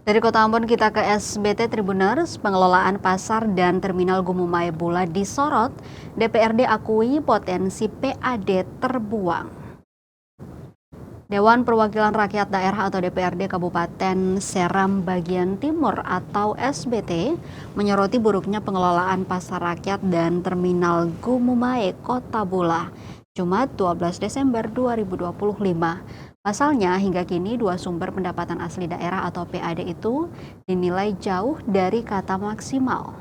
Dari Kota Ambon kita ke SBT Tribuners, pengelolaan pasar dan terminal Gumumai Bula disorot, DPRD akui potensi PAD terbuang. Dewan Perwakilan Rakyat Daerah atau DPRD Kabupaten Seram Bagian Timur atau SBT menyoroti buruknya pengelolaan pasar rakyat dan terminal Gumumai Kota Bula, Jumat 12 Desember 2025. Pasalnya, hingga kini dua sumber pendapatan asli daerah atau PAD itu dinilai jauh dari kata maksimal.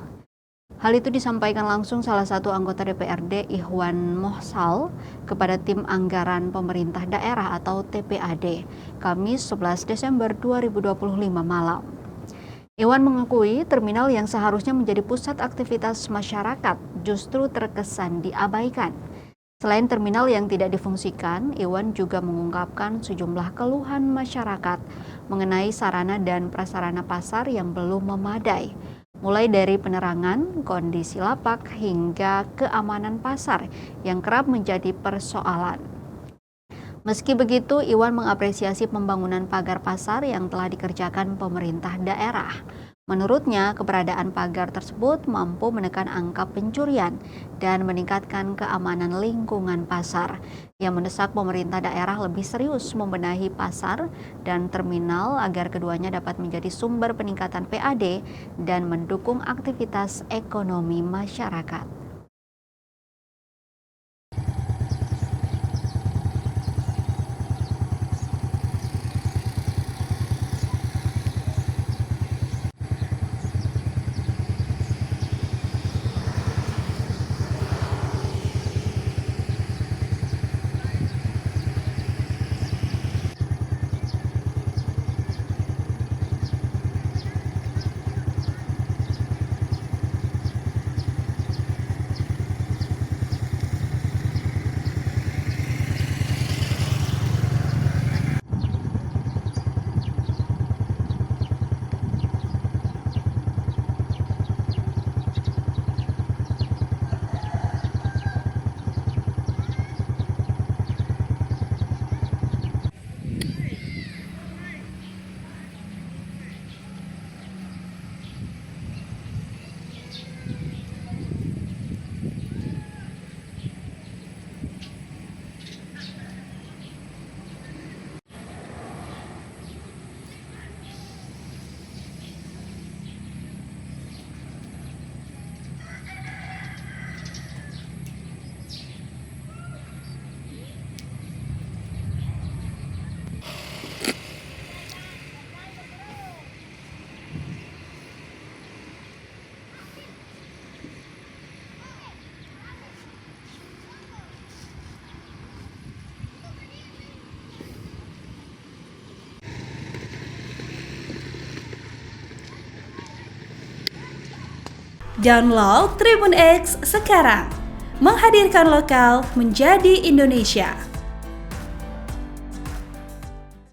Hal itu disampaikan langsung salah satu anggota DPRD Ihwan Mohsal kepada tim anggaran pemerintah daerah atau TPAD, Kamis 11 Desember 2025 malam. Iwan mengakui terminal yang seharusnya menjadi pusat aktivitas masyarakat justru terkesan diabaikan. Selain terminal yang tidak difungsikan, Iwan juga mengungkapkan sejumlah keluhan masyarakat mengenai sarana dan prasarana pasar yang belum memadai, mulai dari penerangan, kondisi lapak, hingga keamanan pasar yang kerap menjadi persoalan. Meski begitu, Iwan mengapresiasi pembangunan pagar pasar yang telah dikerjakan pemerintah daerah. Menurutnya, keberadaan pagar tersebut mampu menekan angka pencurian dan meningkatkan keamanan lingkungan pasar. Ia mendesak pemerintah daerah lebih serius membenahi pasar dan terminal agar keduanya dapat menjadi sumber peningkatan PAD dan mendukung aktivitas ekonomi masyarakat. Download Tribun X sekarang, menghadirkan lokal menjadi Indonesia.